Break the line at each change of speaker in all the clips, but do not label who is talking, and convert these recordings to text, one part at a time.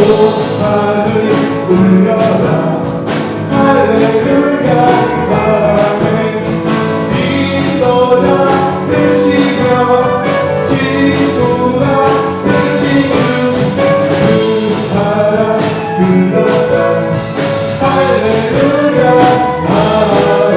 하늘 울려라 할렐루야 아멘 인도자 되시며 진도가 되시는 그 사랑 그렇다 할렐루야 아멘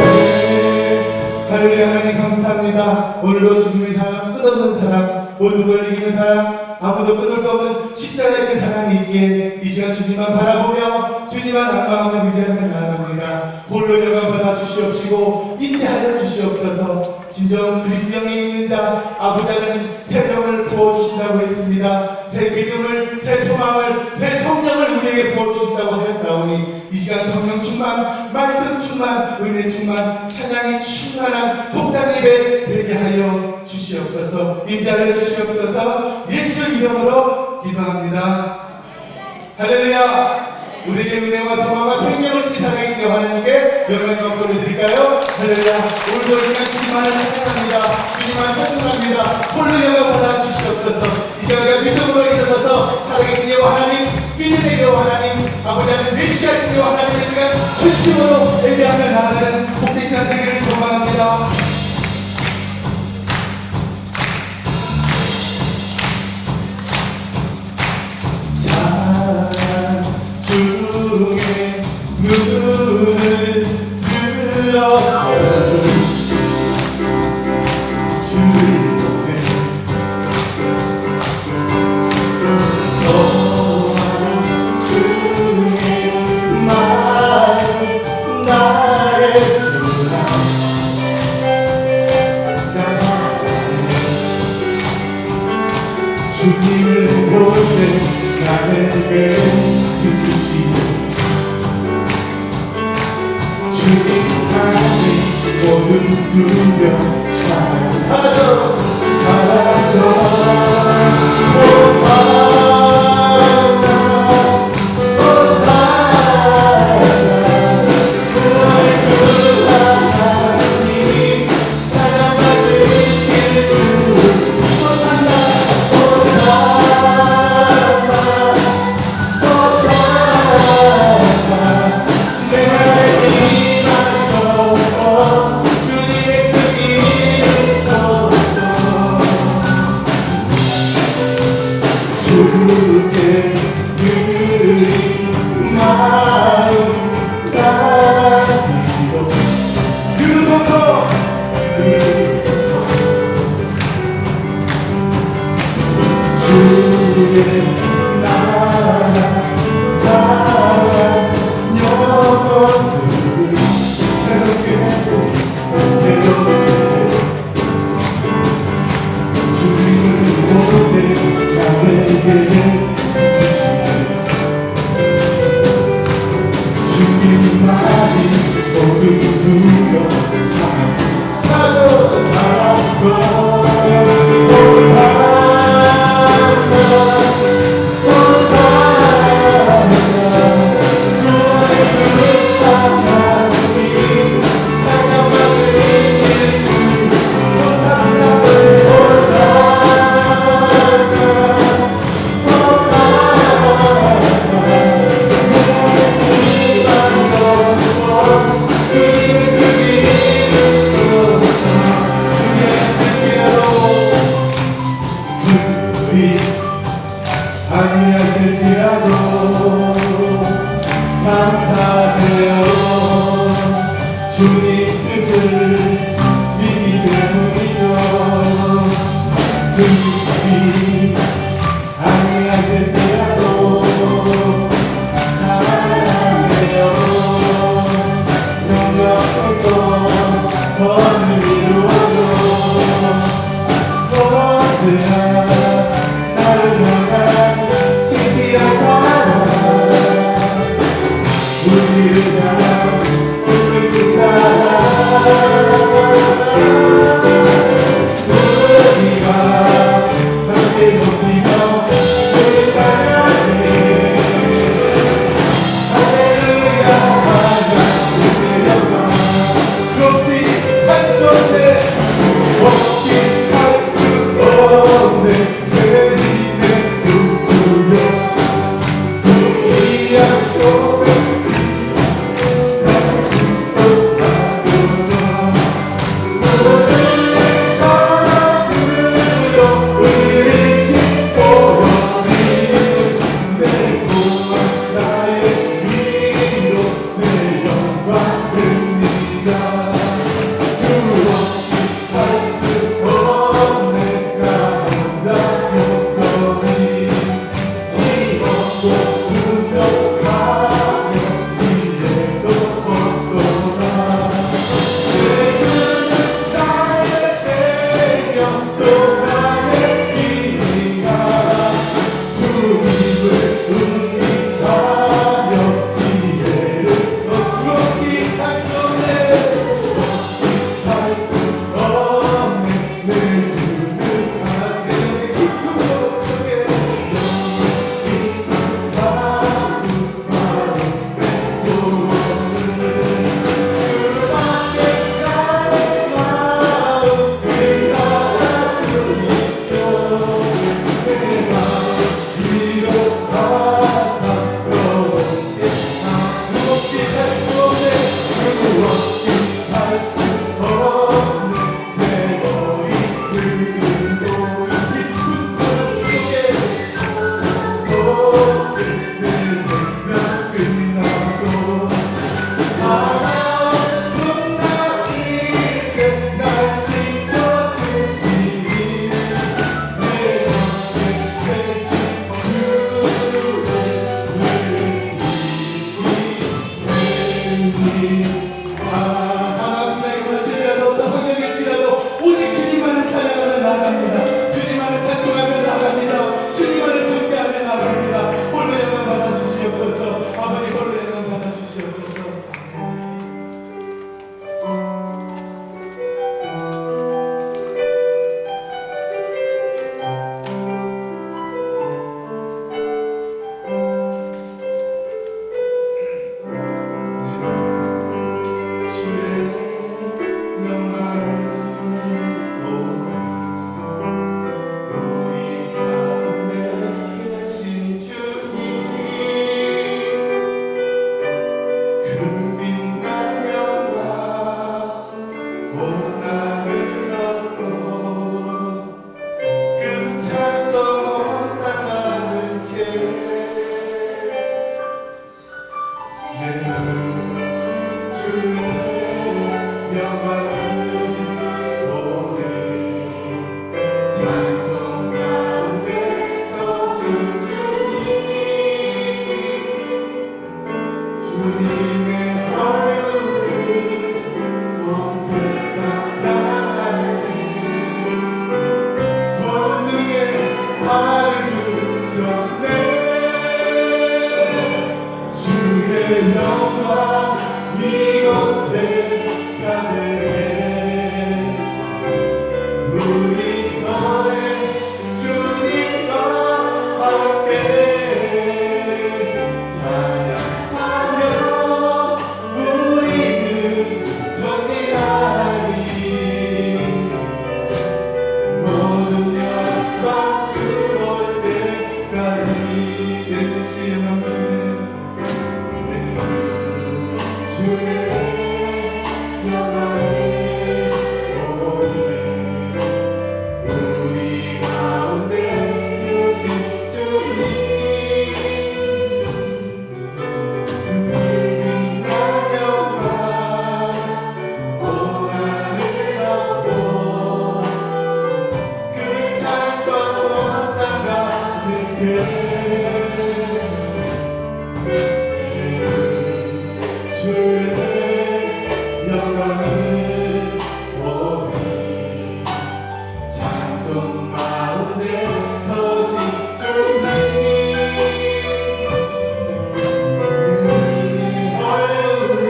할렐루야 하나님 감사합니다. 오늘도 주님의 사랑 끝없는 사랑 모든 걸 이기는 사랑 아무도 끊을 수 없는 십자가의 그 사랑이 있기에 이 시간 주님만 바라보며 주님만 악망하며 의지하며 나아갑니다. 홀로 영광 받아 주시옵시고 인자하여 주시옵소서. 진정 그리스도에 있는 자 아버지 하나님 새 병을 부어주신다고 했습니다. 새 믿음을 새 소망을 새 성령을 우리에게 부어주신다고 하였사오니 이 시간 성령 충만 말씀 충만 은혜 충만 찬양이 충만한 복당 예배 되게 하여 주시옵소서. 인자하여 주시옵소서. 예수 이름으로 기도합니다. 할렐루야. 우리에게 은혜와 소망과 생명을 시사하시는 하나님께 영광의 박수를 드릴까요? 할렐루야. 오늘도 이 시간 주님만을 찬양합니다. 주님만 찬송합니다. 홀로 영광 받아 주시옵소서. 이 시간 우리가 믿음으로 일어서서 살아계신 여호와 하나님 믿음의 여호와 하나님 아버지 하나님 메시아신 여호와 하나님의 시간 전심으로 예배하며 나아가는 복된 시간 되기를 소망합니다. 중에 눈을 들어서 주를 보내 소망 중에 마음 나의 주라 주님을 보내 나에게 빛이시오 주님 하나님 모든 두려움 사라져 사라져 주님의 그 이름 주님의 얼굴을 온 세상 나에 본능의 발을 두셨네. 주의 영광 이곳에 가득해. 우리 손에 주님과 함께 찬양하며 우리는 전진하리. 모든 영광 주 올 때까지. 내 주의 영광을 주의 영광을 보내. 우리 가운데 계신 주님 은혜가 영광 온 하늘 덮고 그 찬송 온 땅 가득해. 주의 영광을 보니 찬송 가운데 서신 주님 그 얼굴을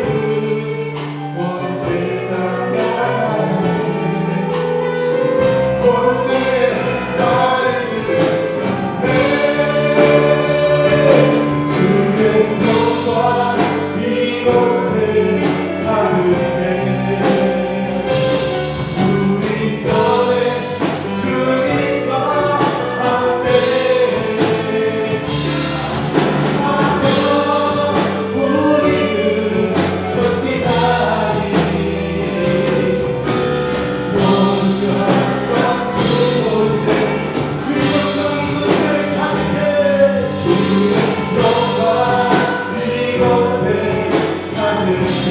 온 세상 나라에 본능의 나를 주셨네. 주의 영광 이곳에 가득해. 우리 손에 주님과 함께 하며 우리는 전진하리. 모든 영광 주 올 때 주의 영광 이곳에 가득해. 주의 영광 이곳에 가득해.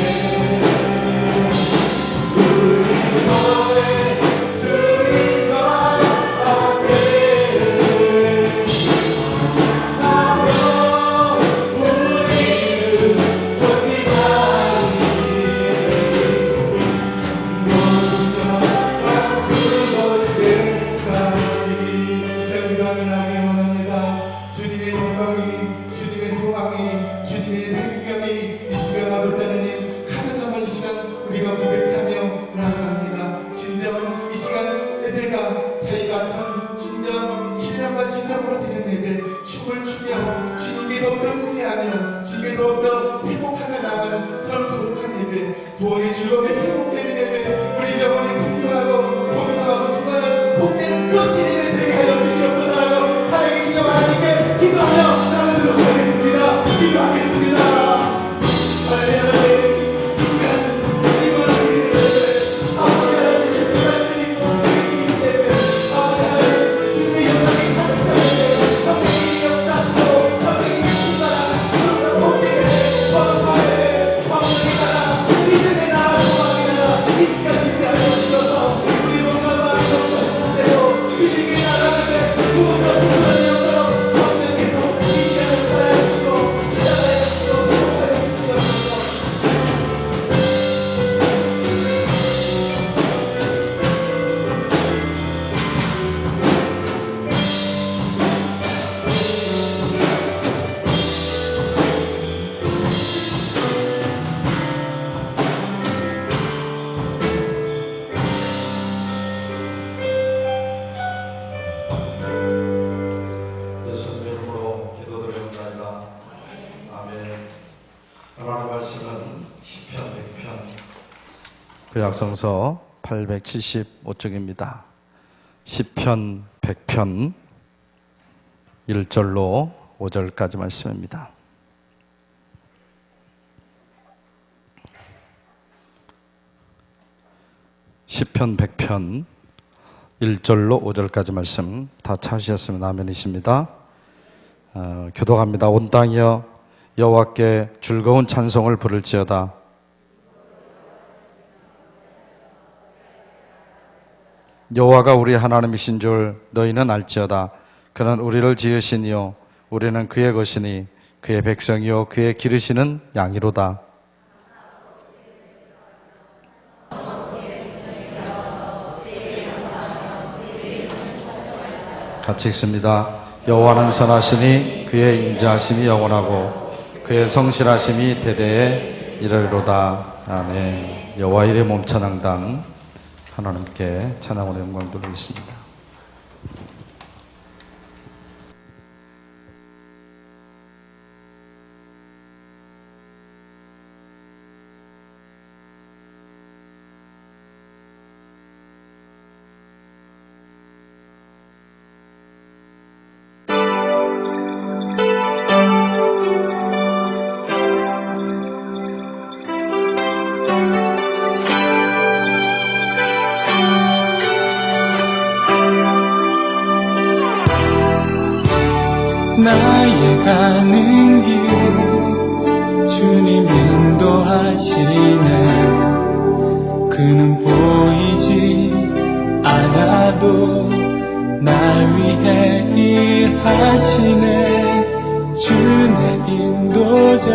우리 손에 주님과 함께 하며 우리는 전진하리. 모든 영광 주 올 때까지. 제 기도하는 하나님 원합니다. 주님의 영광이, 주님의 소망이, 주님의 생명이 이 시간 아버지 하나님 가득함을 이 시간 우리가 고백하며 나아갑니다. 진정 이 시간 애들과 다이 같은 진정 신령과 진정으로 드리는 예배 춤을 추며 주님께 더욱더 의지하며 주님께 더욱더 회복하며 나가는 그런 거룩한 예배, 구원의 즐거움에 회복되는 예배, 우리 영혼이 풍성하고 풍성하고 정말 복된 멋진 예배 되게 하여 주시옵소서라고 살아계신 하나님께 기도하며 나가도록 하겠습니다. 기도하겠습니다. 하나님 이 시간 주님을 드리는 예배, 아버지 하나님 신부가 주님과 주님이기 때문에 아버지 하나님 주님의 영광이 가득한 예배, 성령이 역사하시고 성령이 충만한 그런 복된 예배, 거룩한 예배, 성령이 나라 믿음의 나라 소망의 나라 이 시간 있게 하여 주셔서 우리 몸과 마음이 없는 대로 주님의 나라를 조금 더 풍성한 영광으로 성령께서 이 시간을 살아야 주시고 지나가야 주시고 복하여 주시옵소서.
예수님 이름으로 기도드립니다. 아멘. 하나님의 말씀은 시편 100편 구약성서 875쪽입니다. 시편 100편 1절로 5절까지 말씀입니다. 시편 100편 1절로 5절까지 말씀 다 찾으셨으면 아멘이십니다. 교독합니다. 온 땅이여 여호와께 즐거운 찬송을 부를지어다. 여호와가 우리 하나님이신 줄 너희는 알지어다. 그는 우리를 지으시니요 우리는 그의 것이니 그의 백성이요 그의 기르시는 양이로다. 같이 읽습니다. 여호와는 선하시니 그의 인자하심이 영원하고 그의 성실하심이 대대에 이르리로다. 아멘. 여호와 이름의 몸찬양당 하나님께 찬양으로 영광 돌리겠습니다.
나의 가는 길 주님 인도하시네. 그는 보이지 않아도 날 위해 일하시네. 주 내 인도자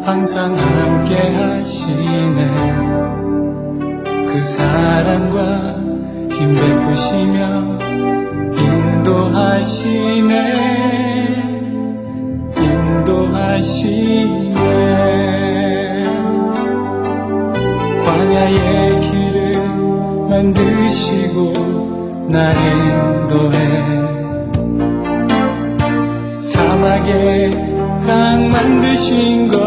항상 함께 하시네. 그 사랑과 힘 베푸시며 인도하시네. 광야의 길을 만드시고 날 인도해. 사막에 강 만드신 것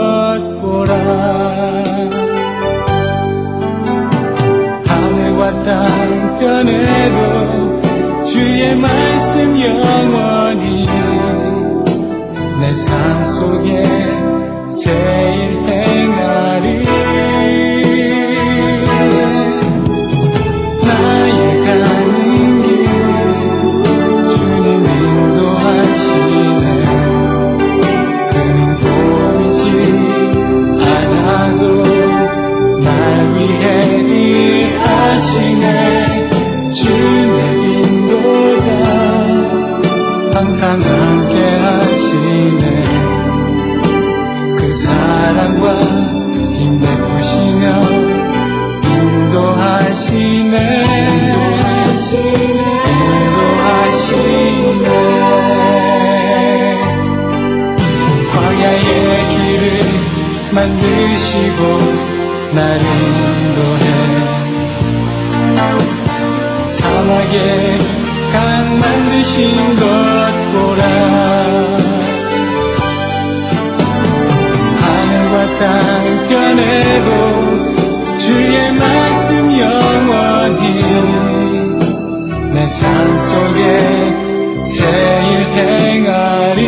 보라. 하늘과 땅 편에도 주의 말씀 영원히 내 삶 속에 새일 행하리. 나의 가는 길 주님 인도하시네. 그는 보이지 않아도 날 위해 일하시네. 주 항상 함께 하시네. 그 사랑과 힘 베푸시며 인도하시네. 광야의 길을 만드시고 날 인도해. 사막에 강 만드신 것 보라. 하늘과 땅 편에도 주의 말씀 영원히 내 삶 속에 새일 행하리.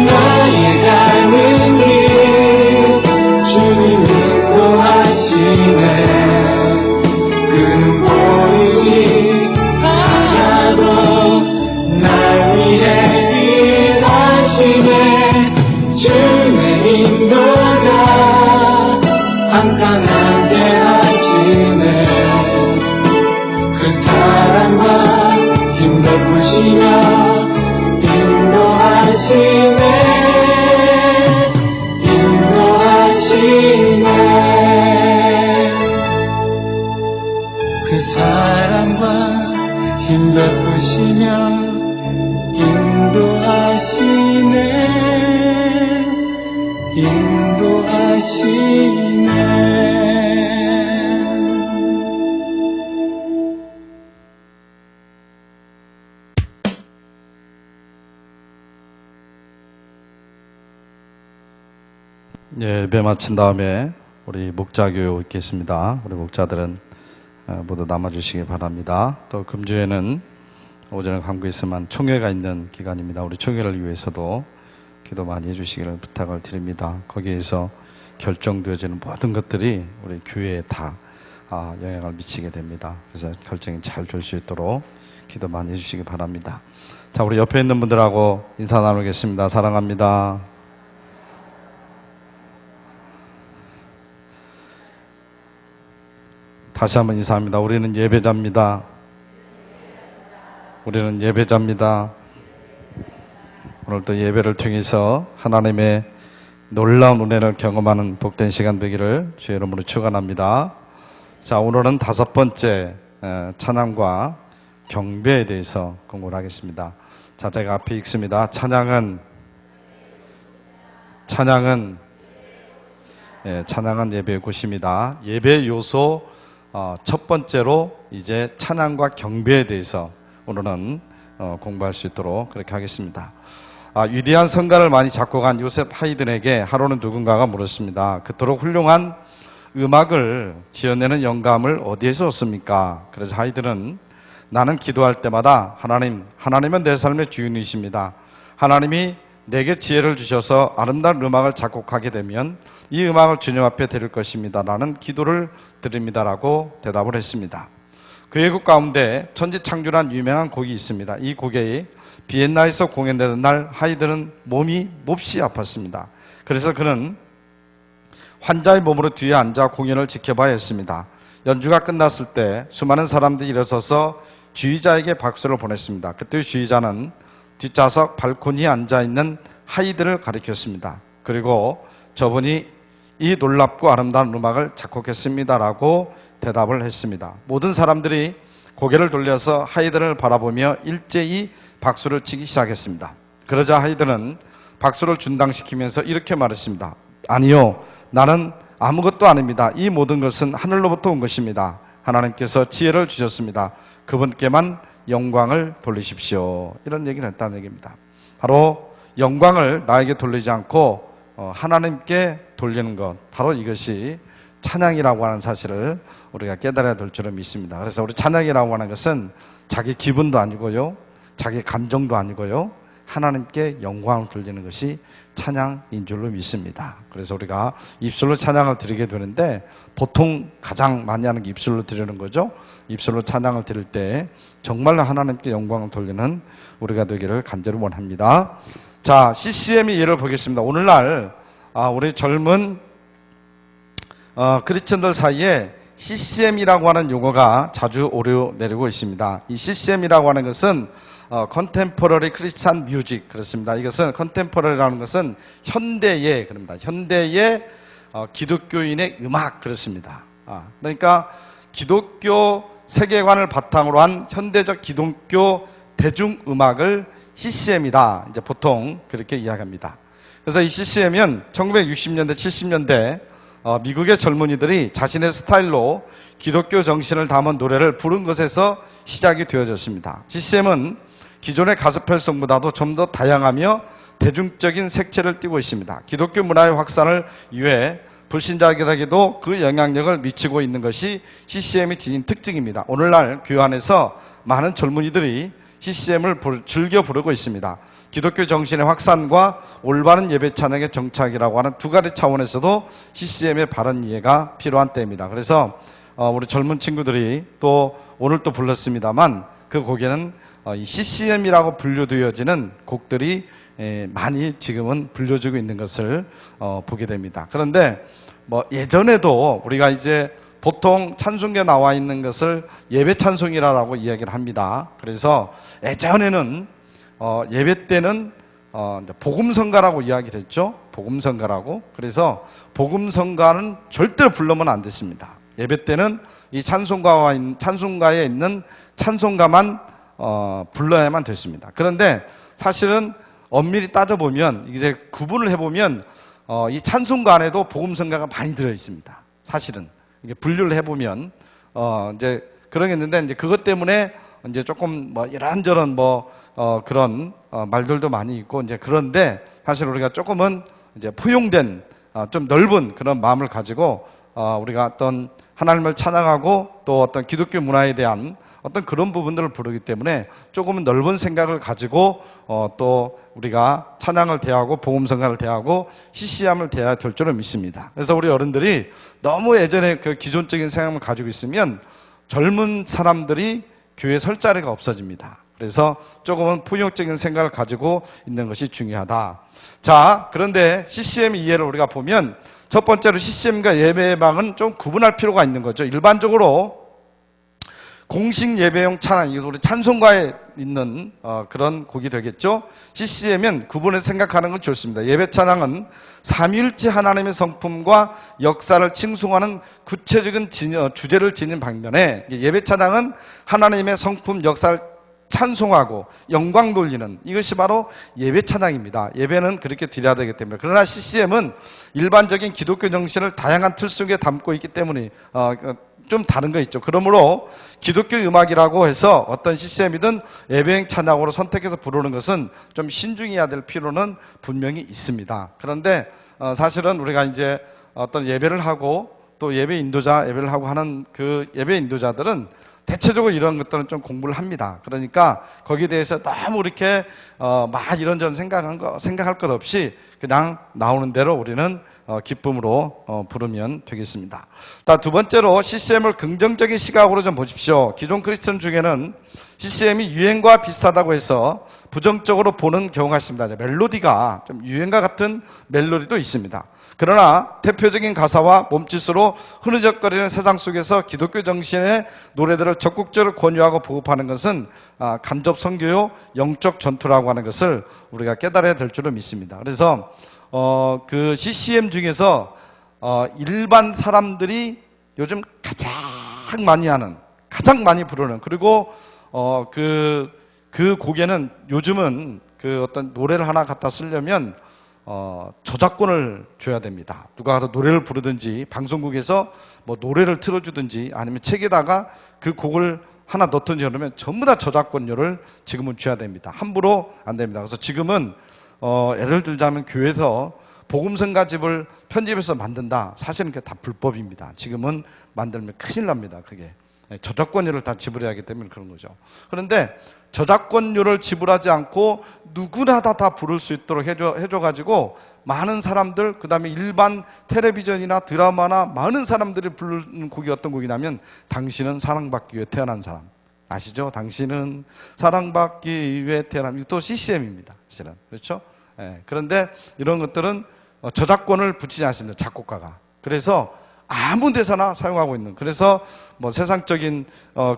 나의 가는 길 주님 인도하시네. 그는 보이지 않아도 날 위해 일하시네. 주 내 인도자 항상 함께 하시네. 그 사랑과 힘 베푸시며 인도하시네. 그 사랑과 힘 베푸시며 인도하시네.
예배 마친 다음에 우리 목자교육 있겠습니다. 우리 목자들은 모두 남아주시기 바랍니다. 또 금주에는 오전에 강구에서만 총회가 있는 기간입니다. 우리 총회를 위해서도 기도 많이 해주시기를 부탁을 드립니다. 거기에서 결정되어지는 모든 것들이 우리 교회에 다 영향을 미치게 됩니다. 그래서 결정이 잘 될 수 있도록 기도 많이 해주시기 바랍니다. 자, 우리 옆에 있는 분들하고 인사 나누겠습니다. 사랑합니다. 다시 한번 인사합니다. 우리는 예배자입니다. 우리는 예배자입니다. 오늘도 예배를 통해서 하나님의 놀라운 은혜를 경험하는 복된 시간 되기를 주의 이름으로 축원합니다. 자, 오늘은 5번째 찬양과 경배에 대해서 공부를 하겠습니다. 자, 제가 앞에 읽습니다. 찬양은 예배의 곳입니다. 예배 요소 첫 번째로 이제 찬양과 경배에 대해서 오늘은 공부할 수 있도록 그렇게 하겠습니다. 위대한 성가를 많이 작곡한 요셉 하이든에게 하루는 누군가가 물었습니다. 그토록 훌륭한 음악을 지어내는 영감을 어디에서 얻습니까? 그래서 하이든은 나는 기도할 때마다 하나님은 내 삶의 주인이십니다. 하나님이 내게 지혜를 주셔서 아름다운 음악을 작곡하게 되면 이 음악을 주님 앞에 드릴 것입니다. 라는 기도를 드립니다라고 대답을 했습니다. 그의 곡 가운데 천지창조란 유명한 곡이 있습니다. 이 곡이 비엔나에서 공연되는 날 하이든은 몸이 몹시 아팠습니다. 그래서 그는 환자의 몸으로 뒤에 앉아 공연을 지켜봐야 했습니다. 연주가 끝났을 때 수많은 사람들이 일어서서 주의자에게 박수를 보냈습니다. 그때 주의자는 뒷좌석 발코니에 앉아있는 하이든을 가리켰습니다. 그리고 저분이 이 놀랍고 아름다운 음악을 작곡했습니다라고 대답을 했습니다. 모든 사람들이 고개를 돌려서 하이든을 바라보며 일제히 박수를 치기 시작했습니다. 그러자 하이든은 박수를 중단시키면서 이렇게 말했습니다. 아니요, 나는 아무것도 아닙니다. 이 모든 것은 하늘로부터 온 것입니다. 하나님께서 지혜를 주셨습니다. 그분께만 영광을 돌리십시오. 이런 얘기를 했다는 얘기입니다. 바로 영광을 나에게 돌리지 않고 하나님께 돌리는 것, 바로 이것이 찬양이라고 하는 사실을 우리가 깨달아야 될 줄을 믿습니다. 그래서 우리 찬양이라고 하는 것은 자기 기분도 아니고요, 자기 감정도 아니고요, 하나님께 영광을 돌리는 것이 찬양인 줄로 믿습니다. 그래서 우리가 입술로 찬양을 드리게 되는데 보통 가장 많이 하는 게 입술로 드리는 거죠. 입술로 찬양을 드릴 때 정말로 하나님께 영광을 돌리는 우리가 되기를 간절히 원합니다. 자, CCM의 예를 보겠습니다. 오늘날 우리 젊은 크리스천들 사이에 CCM이라고 하는 용어가 자주 오르내리고 있습니다. 이 CCM이라고 하는 것은 컨템포러리 크리스찬 뮤직, 그렇습니다. 이것은 컨템포러리라는 것은 현대의, 그럽니다. 현대의 기독교인의 음악, 그렇습니다. 그러니까 기독교 세계관을 바탕으로 한 현대적 기독교 대중음악을 CCM이다, 이제 보통 그렇게 이야기합니다. 그래서 이 CCM은 1960년대, 70년대 미국의 젊은이들이 자신의 스타일로 기독교 정신을 담은 노래를 부른 것에서 시작이 되어졌습니다. CCM은 기존의 가스펠송보다도 좀 더 다양하며 대중적인 색채를 띠고 있습니다. 기독교 문화의 확산을 위해 불신자에게도 그 영향력을 미치고 있는 것이 CCM이 지닌 특징입니다. 오늘날 교회 안에서 많은 젊은이들이 CCM을 즐겨 부르고 있습니다. 기독교 정신의 확산과 올바른 예배 찬양의 정착이라고 하는 두 가지 차원에서도 CCM의 바른 이해가 필요한 때입니다. 그래서 우리 젊은 친구들이 또 오늘 또 불렀습니다만 그 곡에는 이 CCM이라고 분류되어지는 곡들이 많이 지금은 불려지고 있는 것을 보게 됩니다. 그런데 예전에도 우리가 이제 보통 찬송가에 나와 있는 것을 예배 찬송이라고 이야기를 합니다. 그래서 예전에는 예배 때는 복음성가라고 이야기를 했죠. 복음성가라고. 그래서 복음성가는 절대로 부르면 안 됐습니다. 예배 때는 이 찬송가에 있는 찬송가만 불러야만 됐습니다. 그런데 사실은 엄밀히 따져보면 이제 구분을 해보면 이 찬송가 안에도 복음성가가 많이 들어 있습니다. 사실은 이게 분류를 해보면 이제 그런 게 있는데 이제 그것 때문에 이제 조금 이런저런 그런 말들도 많이 있고 이제 그런데 사실 우리가 조금은 이제 포용된 좀 넓은 그런 마음을 가지고 우리가 어떤 하나님을 찬양하고 또 어떤 기독교 문화에 대한 어떤 그런 부분들을 부르기 때문에 조금은 넓은 생각을 가지고 또 우리가 찬양을 대하고 복음성가를 대하고 CCM을 대해야 될 줄을 믿습니다. 그래서 우리 어른들이 너무 예전에 그 기존적인 생각을 가지고 있으면 젊은 사람들이 교회에 설 자리가 없어집니다. 그래서 조금은 포용적인 생각을 가지고 있는 것이 중요하다. 자, 그런데 CCM 이해를 우리가 보면 첫 번째로 CCM과 예배방은 좀 구분할 필요가 있는 거죠. 일반적으로 공식 예배용 찬양, 이거 우리 찬송가에 있는 그런 곡이 되겠죠. CCM은 구분해서 생각하는 건 좋습니다. 예배 찬양은 삼위일체 하나님의 성품과 역사를 칭송하는 구체적인 주제를 지닌 방면에, 예배 찬양은 하나님의 성품, 역사를 찬송하고 영광 돌리는, 이것이 바로 예배 찬양입니다. 예배는 그렇게 드려야 되기 때문에. 그러나 CCM은 일반적인 기독교 정신을 다양한 틀 속에 담고 있기 때문에 좀 다른 거 있죠. 그러므로 기독교 음악이라고 해서 어떤 CCM이든 예배행 찬양으로 선택해서 부르는 것은 좀 신중해야 될 필요는 분명히 있습니다. 그런데 사실은 우리가 이제 어떤 예배를 하고 또 예배 인도자 예배를 하고 하는 그 예배 인도자들은 대체적으로 이런 것들은 좀 공부를 합니다. 그러니까 거기에 대해서 너무 이렇게 막 이런저런 생각할 것 없이 그냥 나오는 대로 우리는 기쁨으로 부르면 되겠습니다. 두 번째로 CCM을 긍정적인 시각으로 좀 보십시오. 기존 크리스천 중에는 CCM이 유행과 비슷하다고 해서 부정적으로 보는 경우가 있습니다. 멜로디가 좀 유행과 같은 멜로디도 있습니다. 그러나 대표적인 가사와 몸짓으로 흐느적거리는 세상 속에서 기독교 정신의 노래들을 적극적으로 권유하고 보급하는 것은 간접 선교요, 영적 전투라고 하는 것을 우리가 깨달아야 될 줄로 믿습니다. 그래서 그 CCM 중에서 일반 사람들이 요즘 가장 많이 하는, 가장 많이 부르는, 그리고 그 곡에는 요즘은 그 어떤 노래를 하나 갖다 쓰려면 저작권을 줘야 됩니다. 누가 가서 노래를 부르든지 방송국에서 뭐 노래를 틀어주든지 아니면 책에다가 그 곡을 하나 넣든지 그러면 전부 다 저작권료를 지금은 줘야 됩니다. 함부로 안 됩니다. 그래서 지금은 예를 들자면 교회에서 복음성가집을 편집해서 만든다. 사실은 그게 다 불법입니다. 지금은 만들면 큰일 납니다. 그게 저작권료를 다 지불해야 하기 때문에 그런 거죠. 그런데 저작권료를 지불하지 않고 누구나 다 부를 수 있도록 해줘가지고 많은 사람들, 그 다음에 일반 텔레비전이나 드라마나 많은 사람들이 부르는 곡이 어떤 곡이냐면 당신은 사랑받기 위해 태어난 사람. 아시죠? 당신은 사랑받기 위해 태어난, 이게 또 CCM입니다. 사실은. 그렇죠? 그런데 이런 것들은 저작권을 붙이지 않습니다. 작곡가가. 그래서 아무 데서나 사용하고 있는, 그래서 뭐 세상적인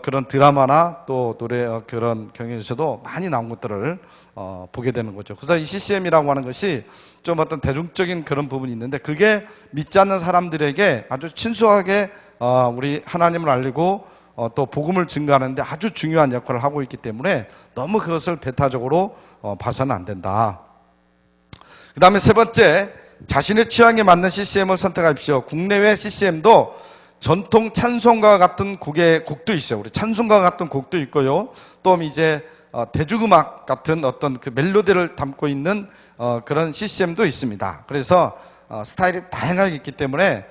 그런 드라마나 또 노래 그런 경연에서도 많이 나온 것들을 보게 되는 거죠. 그래서 이 CCM이라고 하는 것이 좀 어떤 대중적인 그런 부분이 있는데, 그게 믿지 않는 사람들에게 아주 친숙하게 우리 하나님을 알리고 또 복음을 증거하는데 아주 중요한 역할을 하고 있기 때문에 너무 그것을 배타적으로 봐서는 안 된다. 그 다음에 세 번째, 자신의 취향에 맞는 CCM을 선택하십시오. 국내외 CCM도 전통 찬송가 같은 곡도 있어요. 우리 찬송가 같은 곡도 있고요. 또 이제 대중음악 같은 어떤 그 멜로디를 담고 있는 그런 CCM도 있습니다. 그래서 스타일이 다양하게 있기 때문에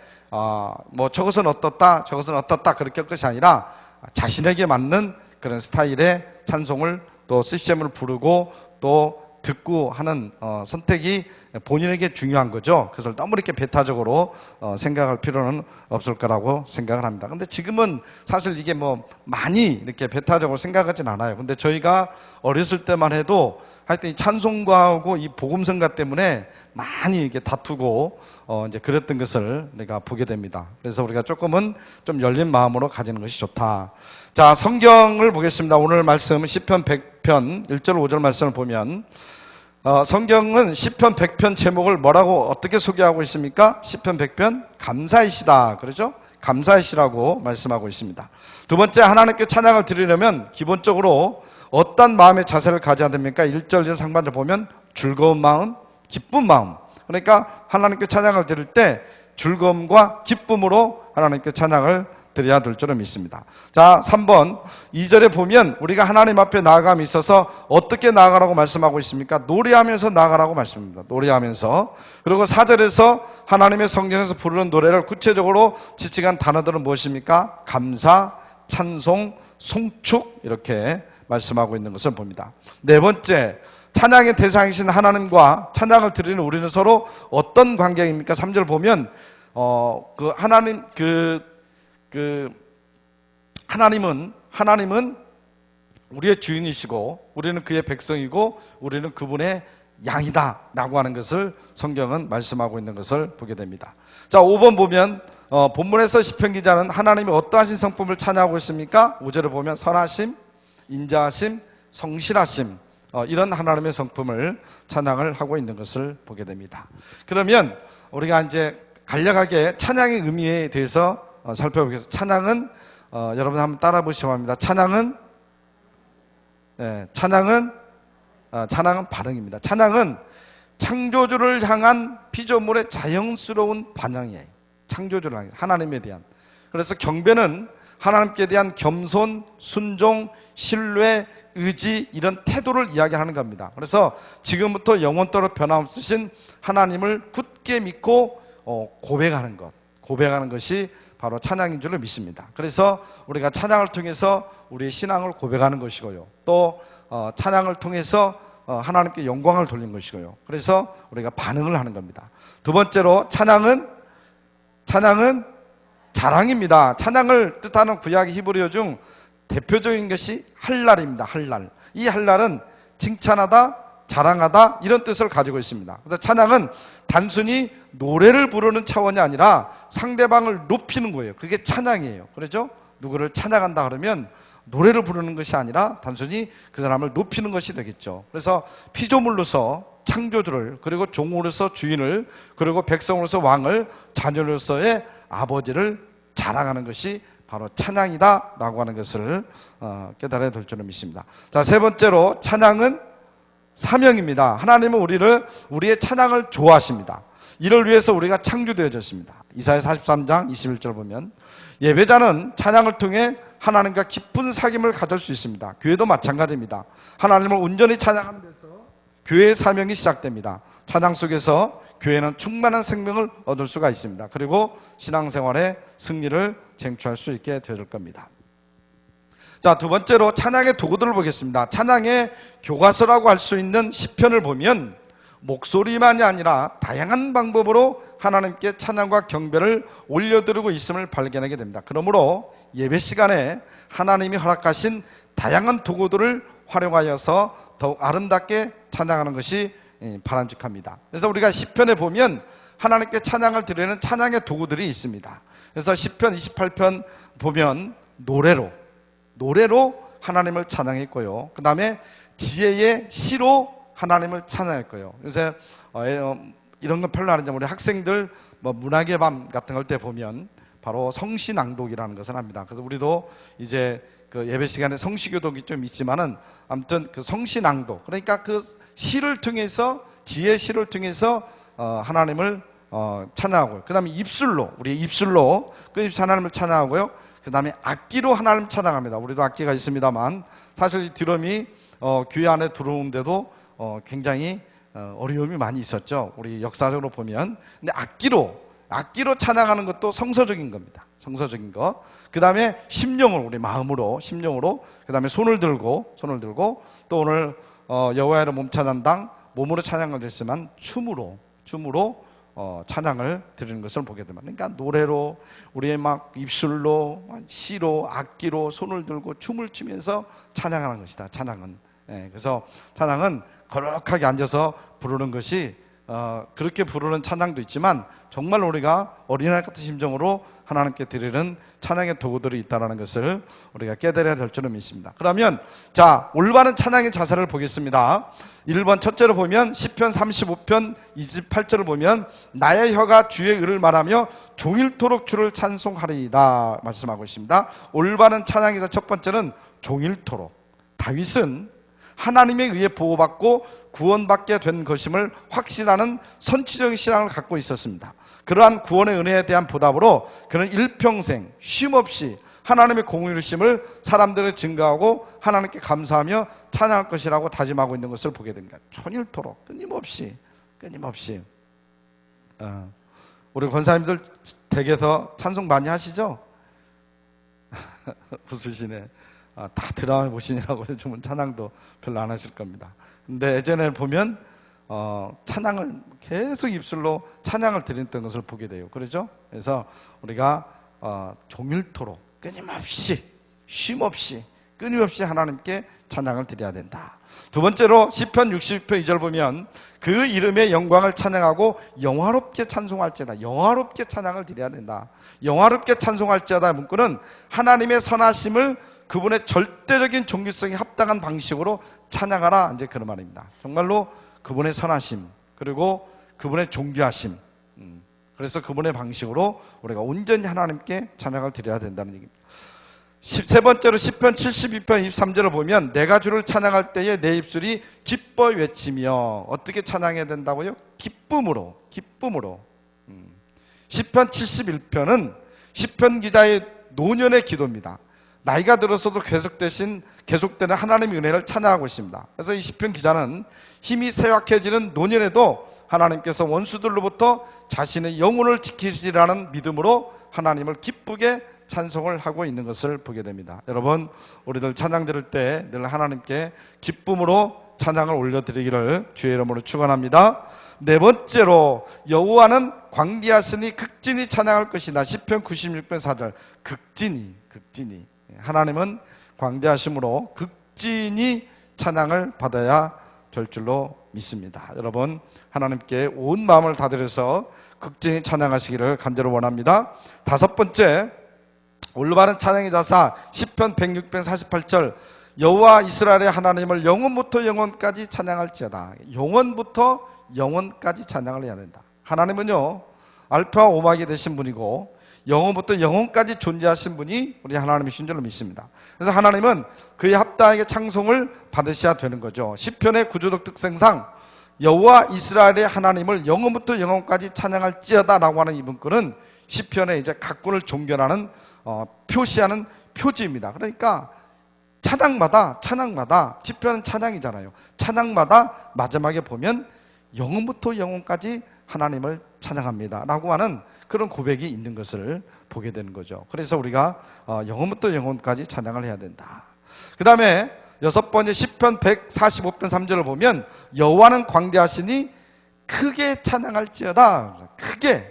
뭐 저것은 어떻다, 저것은 어떻다 그렇게 할 것이 아니라 자신에게 맞는 그런 스타일의 찬송을 또 CCM을 부르고 또 듣고 하는 선택이 본인에게 중요한 거죠. 그래서 너무 이렇게 배타적으로 생각할 필요는 없을 거라고 생각을 합니다. 근데 지금은 사실 이게 뭐 많이 이렇게 배타적으로 생각하진 않아요. 근데 저희가 어렸을 때만 해도 하여튼 이 찬송가하고 이 복음성가 때문에 많이 이렇게 다투고 이제 그랬던 것을 내가 보게 됩니다. 그래서 우리가 조금은 좀 열린 마음으로 가지는 것이 좋다. 자, 성경을 보겠습니다. 오늘 말씀 시편 100편 1절 5절 말씀을 보면 성경은 시편 100편 제목을 뭐라고 어떻게 소개하고 있습니까? 시편 100편 감사이시다. 그렇죠? 감사이시라고 말씀하고 있습니다. 두 번째, 하나님께 찬양을 드리려면 기본적으로 어떤 마음의 자세를 가져야 됩니까? 1절 상반절 보면 즐거운 마음, 기쁜 마음. 그러니까 하나님께 찬양을 드릴 때 즐거움과 기쁨으로 하나님께 찬양을 드려야 될 줄을 믿습니다. 자, 3번 2절에 보면 우리가 하나님 앞에 나아감이 있어서 어떻게 나아가라고 말씀하고 있습니까? 노래하면서 나아가라고 말씀합니다. 노래하면서. 그리고 4절에서 하나님의 성경에서 부르는 노래를 구체적으로 지칭한 단어들은 무엇입니까? 감사, 찬송, 송축 이렇게 말씀하고 있는 것을 봅니다. 네 번째, 찬양의 대상이신 하나님과 찬양을 드리는 우리는 서로 어떤 관계입니까? 3절 보면 하나님은 우리의 주인이시고 우리는 그의 백성이고 우리는 그분의 양이다 라고 하는 것을 성경은 말씀하고 있는 것을 보게 됩니다. 자, 5번 보면 본문에서 시편 기자는 하나님이 어떠하신 성품을 찬양하고 있습니까? 5절을 보면 선하심, 인자하심, 성실하심, 이런 하나님의 성품을 찬양을 하고 있는 것을 보게 됩니다. 그러면 우리가 이제 간략하게 찬양의 의미에 대해서 살펴보겠습니다. 찬양은 여러분 한번 따라 보시기 바랍니다. 찬양은 반응입니다. 찬양은 창조주를 향한 피조물의 자연스러운 반응이에요. 창조주를 향해 하나님에 대한. 그래서 경배는 하나님께 대한 겸손, 순종, 신뢰, 의지, 이런 태도를 이야기하는 겁니다. 그래서 지금부터 영원토록 변함없으신 하나님을 굳게 믿고 고백하는 것이 바로 찬양인 줄로 믿습니다. 그래서 우리가 찬양을 통해서 우리의 신앙을 고백하는 것이고요, 또 찬양을 통해서 하나님께 영광을 돌린 것이고요, 그래서 우리가 반응을 하는 겁니다. 두 번째로 찬양은 자랑입니다. 찬양을 뜻하는 구약 히브리어 중 대표적인 것이 할랄입니다. 할랄. 이 할랄은 칭찬하다, 자랑하다, 이런 뜻을 가지고 있습니다. 그래서 찬양은 단순히 노래를 부르는 차원이 아니라 상대방을 높이는 거예요. 그게 찬양이에요. 그렇죠? 누구를 찬양한다 그러면 노래를 부르는 것이 아니라 단순히 그 사람을 높이는 것이 되겠죠. 그래서 피조물로서 창조주를, 그리고 종으로서 주인을, 그리고 백성으로서 왕을, 자녀로서의 아버지를 자랑하는 것이 바로 찬양이다 라고 하는 것을 깨달아야 될 줄로 믿습니다. 자, 세 번째로 찬양은 사명입니다. 하나님은 우리의 찬양을 좋아하십니다. 이를 위해서 우리가 창조되어졌습니다. 이사야 43장 21절 보면 예배자는 찬양을 통해 하나님과 깊은 사귐을 가질 수 있습니다. 교회도 마찬가지입니다. 하나님을 온전히 찬양하는 데서 교회의 사명이 시작됩니다. 찬양 속에서 교회는 충만한 생명을 얻을 수가 있습니다. 그리고 신앙생활의 승리를 쟁취할 수 있게 되어질 겁니다. 자, 두 번째로 찬양의 도구들을 보겠습니다. 찬양의 교과서라고 할 수 있는 시편을 보면 목소리만이 아니라 다양한 방법으로 하나님께 찬양과 경배를 올려드리고 있음을 발견하게 됩니다. 그러므로 예배 시간에 하나님이 허락하신 다양한 도구들을 활용하여서 더욱 아름답게 찬양하는 것이 바람직합니다. 그래서 우리가 시편에 보면 하나님께 찬양을 드리는 찬양의 도구들이 있습니다. 그래서 시편 28편 보면 노래로 하나님을 찬양했고요, 그 다음에 지혜의 시로 하나님을 찬양했고요. 요새 이런 건 별로 안 하는데 우리 학생들 문학의 밤 같은 걸 때 보면 바로 성시낭독이라는 것을 합니다. 그래서 우리도 이제 그 예배 시간에 성시교독이 좀 있지만은 아무튼 그 성시낭독, 그러니까 그 시를 통해서, 지혜의 시를 통해서 하나님을 찬양하고요. 그 다음에 우리 입술로 하나님을 찬양하고요. 그 다음에 악기로 하나님 찬양합니다. 우리도 악기가 있습니다만 사실 이 드럼이 교회 안에 들어오는데도 굉장히 어려움이 많이 있었죠. 우리 역사적으로 보면. 근데 악기로 찬양하는 것도 성서적인 겁니다. 성서적인 것. 그 다음에 심령으로, 우리 마음으로, 심령으로, 그 다음에 손을 들고, 또 오늘 여호와의 몸 찬양당 몸으로 찬양을 했지만 춤으로 찬양을 드리는 것을 보게 됩니다. 그러니까 노래로, 우리의 막 입술로, 시로, 악기로, 손을 들고 춤을 추면서 찬양하는 것이다. 찬양은. 그래서 찬양은 거룩하게 앉아서 부르는 것이, 그렇게 부르는 찬양도 있지만 정말 우리가 어린아이 같은 심정으로 하나님께 드리는 찬양의 도구들이 있다는 것을 우리가 깨달아야 될 줄은 믿습니다. 그러면 자, 올바른 찬양의 자세를 보겠습니다. 1번 첫째로 보면 시편 35편 28절을 보면 나의 혀가 주의 의를 말하며 종일토록 주를 찬송하리이다 말씀하고 있습니다. 올바른 찬양에서 첫 번째는 종일토록. 다윗은 하나님에 의해 보호받고 구원받게 된 것임을 확신하는 선취적인 신앙을 갖고 있었습니다. 그러한 구원의 은혜에 대한 보답으로 그는 일평생 쉼없이 하나님의 공의로심을 사람들에 증거하고 하나님께 감사하며 찬양할 것이라고 다짐하고 있는 것을 보게 됩니다. 천일토록 끊임없이 우리 권사님들 댁에서 찬송 많이 하시죠? 웃으시네. 다 드라마 보시느라고 요즘은 찬양도 별로 안 하실 겁니다. 근데 예전에 보면 찬양을 계속 입술로 찬양을 드렸던 것을 보게 돼요. 그렇죠? 그래서 우리가 종일토록 끊임없이 쉼없이 끊임없이 하나님께 찬양을 드려야 된다. 두 번째로 시편 62편 2절 보면 그 이름의 영광을 찬양하고 영화롭게 찬송할지어다. 영화롭게 찬양을 드려야 된다. 영화롭게 찬송할지어다 문구는 하나님의 선하심을 그분의 절대적인 존귀성에 합당한 방식으로 찬양하라, 이제 그런 말입니다. 정말로 그분의 선하심, 그리고 그분의 존귀하심, 그래서 그분의 방식으로 우리가 온전히 하나님께 찬양을 드려야 된다는 얘기입니다. 세 번째로 시편 72편 23절을 보면 내가 주를 찬양할 때에 내 입술이 기뻐 외치며, 어떻게 찬양해야 된다고요? 기쁨으로. 시편 71편은 시편 기자의 노년의 기도입니다. 나이가 들어서도 계속되는 하나님의 은혜를 찬양하고 있습니다. 그래서 이 시편 기자는 힘이 쇠약해지는 노년에도 하나님께서 원수들로부터 자신의 영혼을 지키시라는 믿음으로 하나님을 기쁘게 찬송을 하고 있는 것을 보게 됩니다. 여러분, 우리들 찬양 들을 때 늘 하나님께 기쁨으로 찬양을 올려드리기를 주의 이름으로 축원합니다. 네 번째로 여호와는 광대하시니 극진히 찬양할 것이다. 시편 96편 4절. 극진히 하나님은 광대하심으로 극진히 찬양을 받아야 될 줄로 믿습니다. 여러분, 하나님께 온 마음을 다들여서 극진히 찬양하시기를 간절히 원합니다. 다섯 번째, 올바른 찬양의 자사 시편 106편 48절. 여호와 이스라엘의 하나님을 영원부터 영원까지 찬양할지어다. 영원부터 영원까지 찬양을 해야 된다. 하나님은요, 알파와 오마가 되신 분이고 영원부터 영원까지 존재하신 분이 우리 하나님이신 줄로 믿습니다. 그래서 하나님은 그의 합당하게 찬송을 받으셔야 되는 거죠. 시편의 구조적 특성상 여호와 이스라엘의 하나님을 영원부터 영원까지 찬양할지어다 라고 하는 이 문구는 시편의 이제 각군을 종견하는 표시하는 표지입니다. 그러니까 찬양마다 시편은 찬양이잖아요. 찬양마다 마지막에 보면 영원부터 영원까지 하나님을 찬양합니다 라고 하는 그런 고백이 있는 것을 보게 되는 거죠. 그래서 우리가 영원부터 영원까지 찬양을 해야 된다. 그 다음에 여섯 번째 시편 145편 3절을 보면 여호와는 광대하시니 크게 찬양할지어다. 크게.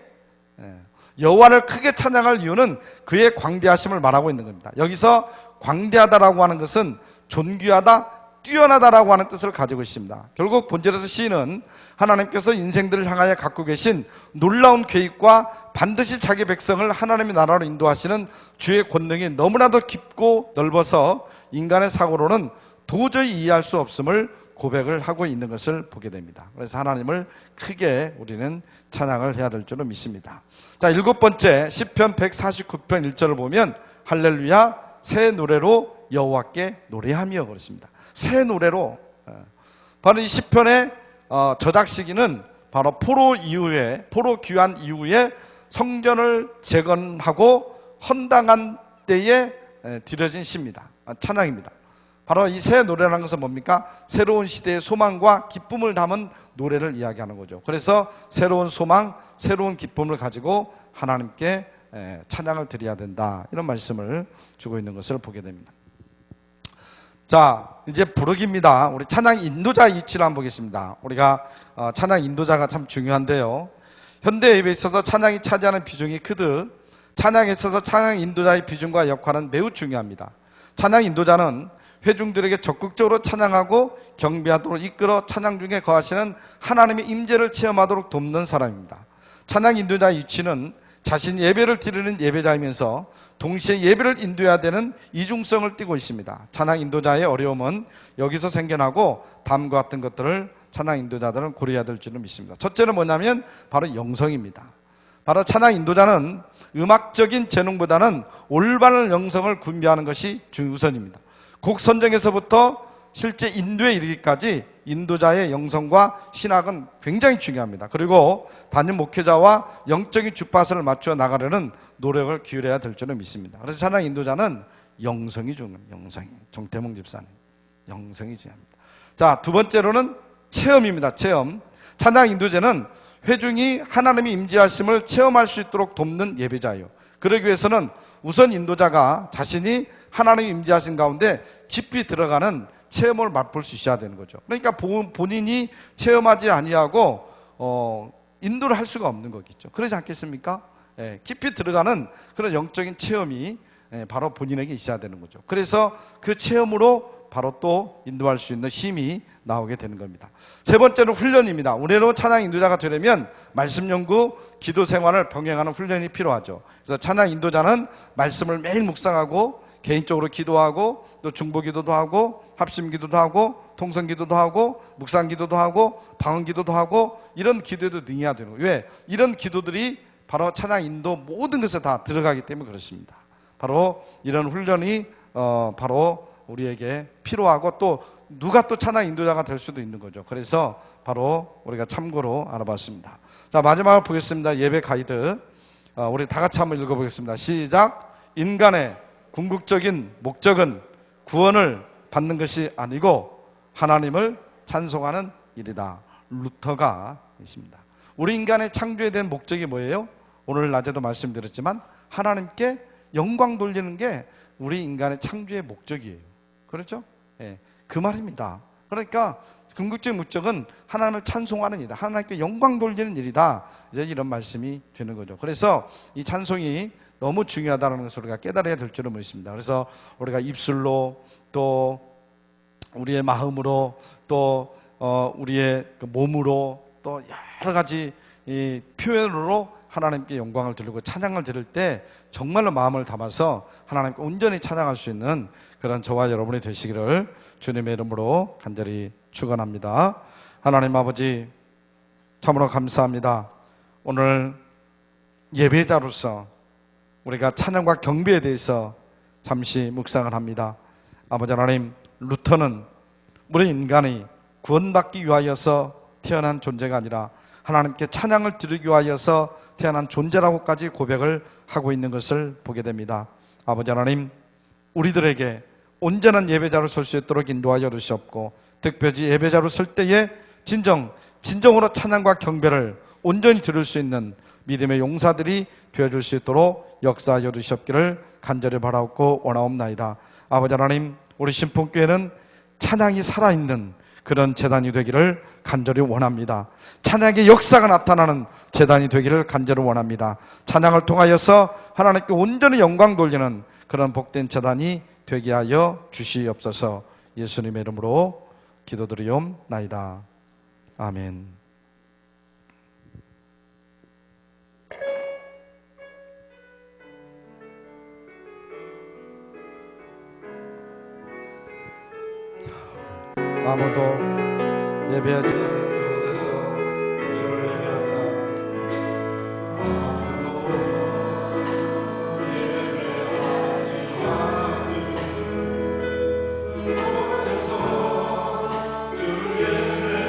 여호와를 크게 찬양할 이유는 그의 광대하심을 말하고 있는 겁니다. 여기서 광대하다라고 하는 것은 존귀하다, 뛰어나다라고 하는 뜻을 가지고 있습니다. 결국 본절에서 시인은 하나님께서 인생들을 향하여 갖고 계신 놀라운 계획과 반드시 자기 백성을 하나님의 나라로 인도하시는 주의 권능이 너무나도 깊고 넓어서 인간의 사고로는 도저히 이해할 수 없음을 고백을 하고 있는 것을 보게 됩니다. 그래서 하나님을 크게 우리는 찬양을 해야 될 줄로 믿습니다. 자, 일곱 번째 시편 149편 1절을 보면 할렐루야 새 노래로 여호와께 노래하며 그렇습니다. 새 노래로. 바로 이 시편의 저작 시기는 바로 포로 귀환 이후에 성전을 재건하고 헌당한 때에 드려진 시입니다. 찬양입니다. 바로 이 새 노래라는 것은 뭡니까? 새로운 시대의 소망과 기쁨을 담은 노래를 이야기하는 거죠. 그래서 새로운 소망, 새로운 기쁨을 가지고 하나님께 찬양을 드려야 된다, 이런 말씀을 주고 있는 것을 보게 됩니다. 자, 이제 부르기입니다. 우리 찬양 인도자 위치를 한번 보겠습니다. 우리가 찬양 인도자가 참 중요한데요, 현대 예배에 있어서 찬양이 차지하는 비중이 크듯 찬양에 있어서 찬양 인도자의 비중과 역할은 매우 중요합니다. 찬양 인도자는 회중들에게 적극적으로 찬양하고 경배하도록 이끌어 찬양 중에 거하시는 하나님의 임재를 체험하도록 돕는 사람입니다. 찬양 인도자의 위치는 자신이 예배를 드리는 예배자이면서 동시에 예배를 인도해야 되는 이중성을 띠고 있습니다. 찬양 인도자의 어려움은 여기서 생겨나고 다음과 같은 것들을 찬양 인도자들은 고려해야 될 줄은 믿습니다. 첫째는 뭐냐면 바로 영성입니다. 바로 찬양 인도자는 음악적인 재능보다는 올바른 영성을 군비하는 것이 우선입니다. 곡 선정에서부터 실제 인도에 이르기까지 인도자의 영성과 신학은 굉장히 중요합니다. 그리고 담임 목회자와 영적인 주파수를 맞추어 나가려는 노력을 기울여야 될 줄은 믿습니다. 그래서 찬양 인도자는 영성이 중요합니다. 영성이. 정태몽 집사님, 영성이 중요합니다. 자, 두 번째로는 체험입니다. 체험. 찬양 인도자는 회중이 하나님의 임재하심을 체험할 수 있도록 돕는 예배자예요. 그러기 위해서는 우선 인도자가 자신이 하나님의 임재하신 가운데 깊이 들어가는 체험을 맛볼 수 있어야 되는 거죠. 그러니까 본인이 체험하지 아니하고 인도를 할 수가 없는 거겠죠. 그러지 않겠습니까? 깊이 들어가는 그런 영적인 체험이 바로 본인에게 있어야 되는 거죠. 그래서 그 체험으로 바로 또 인도할 수 있는 힘이 나오게 되는 겁니다. 세 번째로 훈련입니다. 은혜로 찬양 인도자가 되려면 말씀 연구, 기도 생활을 병행하는 훈련이 필요하죠. 그래서 찬양 인도자는 말씀을 매일 묵상하고 개인적으로 기도하고 또 중보 기도도 하고 합심 기도도 하고 통성 기도도 하고 묵상 기도도 하고 방언 기도도 하고 이런 기도에도 능해야 되는 거예요. 왜? 이런 기도들이 바로 찬양 인도 모든 것에 다 들어가기 때문에 그렇습니다. 바로 이런 훈련이 바로 우리에게 필요하고 또 누가 또 찬양 인도자가 될 수도 있는 거죠. 그래서 바로 우리가 참고로 알아봤습니다. 자, 마지막으로 보겠습니다. 예배 가이드. 우리 다 같이 한번 읽어보겠습니다. 시작. 인간의 궁극적인 목적은 구원을 받는 것이 아니고 하나님을 찬송하는 일이다. 루터가 있습니다. 우리 인간의 창조에 대한 목적이 뭐예요? 오늘 낮에도 말씀드렸지만 하나님께 영광 돌리는 게 우리 인간의 창조의 목적이에요. 그렇죠? 예, 그 말입니다. 그러니까 궁극적인 목적은 하나님을 찬송하는 일이다. 하나님께 영광 돌리는 일이다. 이제 이런 말씀이 되는 거죠. 그래서 이 찬송이 너무 중요하다는 것을 우리가 깨달아야 될 줄은 믿습니다. 그래서 우리가 입술로 또 우리의 마음으로 또 우리의 그 몸으로 또 여러 가지 이 표현으로 하나님께 영광을 드리고 찬양을 드릴 때 정말로 마음을 담아서 하나님께 온전히 찬양할 수 있는 그런 저와 여러분이 되시기를 주님의 이름으로 간절히 축원합니다. 하나님 아버지 참으로 감사합니다. 오늘 예배자로서 우리가 찬양과 경배에 대해서 잠시 묵상을 합니다. 아버지 하나님, 루터는 우리 인간이 구원받기 위하여서 태어난 존재가 아니라 하나님께 찬양을 드리기 위하여서 태어난 존재라고까지 고백을 하고 있는 것을 보게 됩니다. 아버지 하나님, 우리들에게 온전한 예배자로 설 수 있도록 인도하여 주시옵고 특별히 예배자로 설 때에 진정으로 찬양과 경배를 온전히 드릴 수 있는 믿음의 용사들이 되어줄 수 있도록 역사하여 주시옵기를 간절히 바라옵고 원하옵나이다. 아버지 하나님, 우리 신풍교회는 찬양이 살아있는 그런 재단이 되기를 간절히 원합니다. 찬양의 역사가 나타나는 재단이 되기를 간절히 원합니다. 찬양을 통하여서 하나님께 온전히 영광 돌리는 그런 복된 재단이 되게 하여 주시옵소서. 예수님의 이름으로 기도드리옵나이다. 아멘. 아무도 예배하지 않는 곳에서 주를 예배한다. 아무도 예배하지 않는 곳에서 주를 예배한다.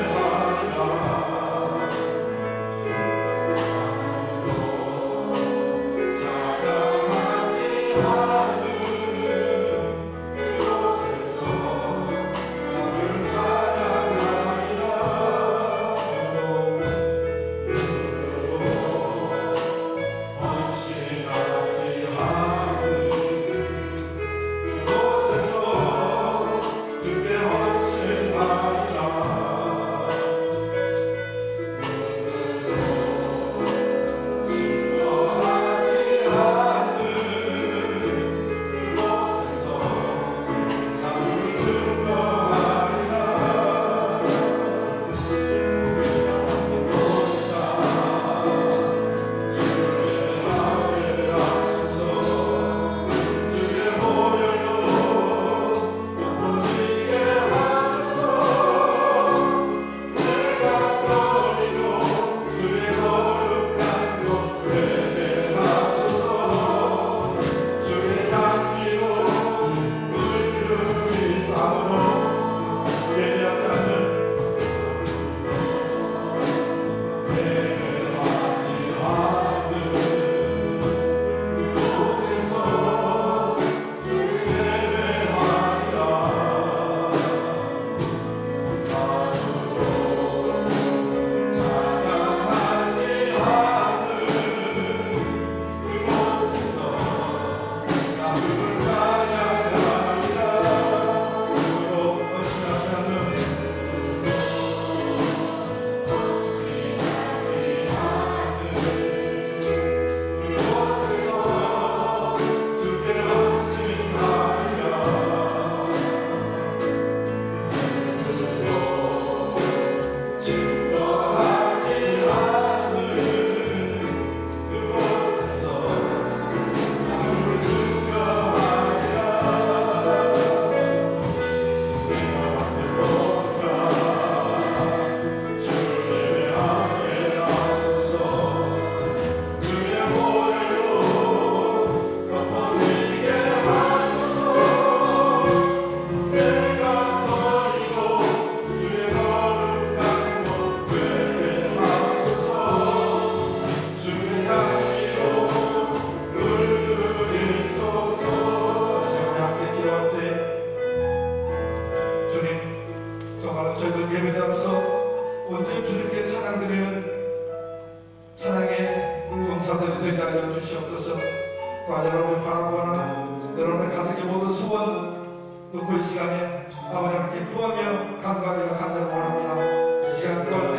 아무도 찬양하지 않는 곳에서 그곳에서 주께
예배자로서 오직 주님께 찬양드리는 찬양의 용사들이 되게 하여 주시옵소서. 또한 여러분의 바라보는 여러분의 가족의 모든 소원 놓고 이 시간에 아버지 함께 구하며 간구하기를 간절히 원합니다. 이 시간 들어갈 때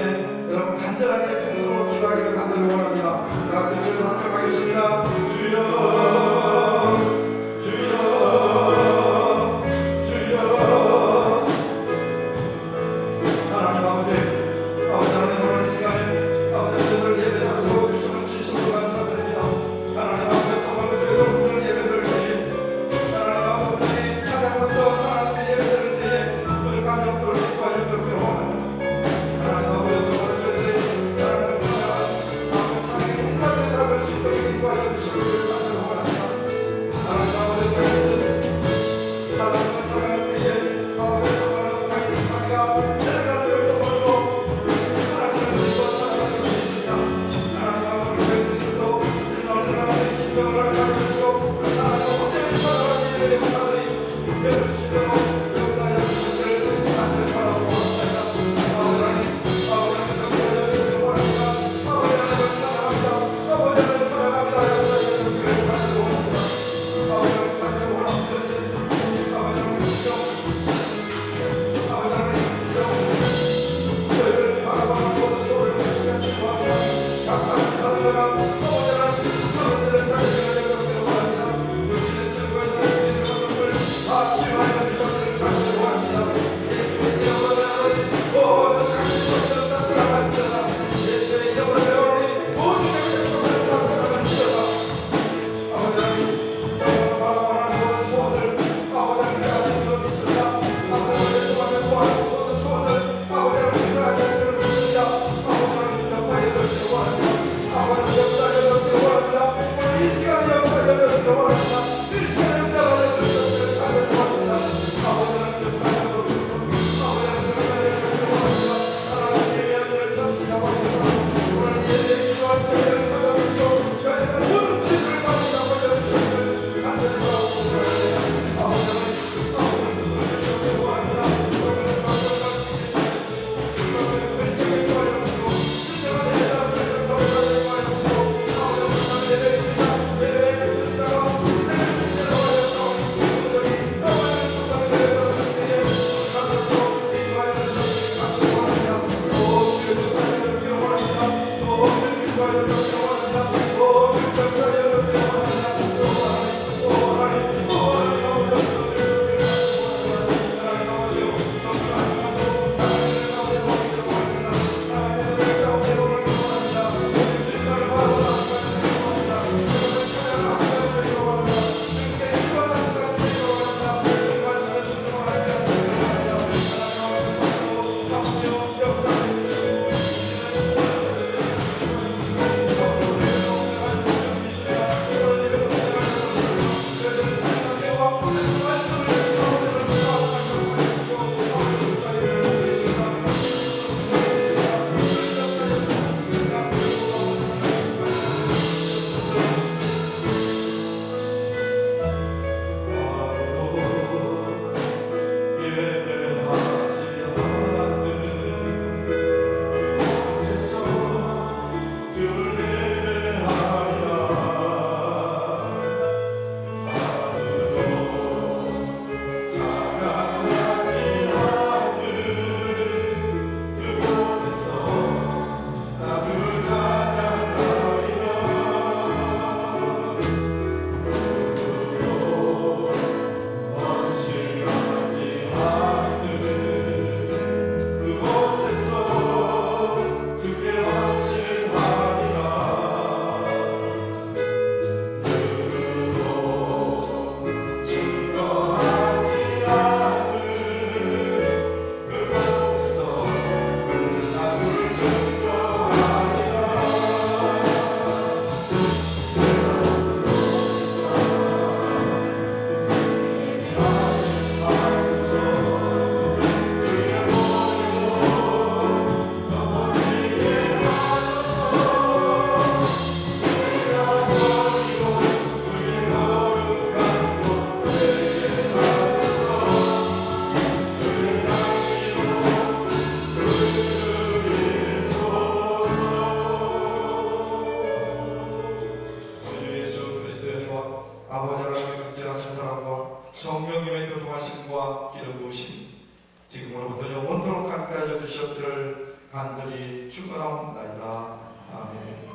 여러분 간절하게 평소로 기도하기를 간절히 원합니다. 다 같이 주여 선택하겠습니다. 주여 주여 주여. 하나님 아버지 하나님 오늘 이 시간에 아버지 저희들 예배자로 세워주시는 진심으로 감사드립니다. 하나님 아버지 정말로 저희들 예배를 드리 하나님 아버지 찬양으로서 하나님의 예배를 드리 오늘 감정들을 기뻐하여 주기를 원합니다. 하나님 아버지 정말로 저희들이 하나님의 찬양을 아버지 찬양의 인사를 받을 수 있도록 기뻐하여 주시기를 감사합니다. 지금으로부터 영원토록 함께하여 주시옵기를 간절히 축원하옵나이다. 아멘.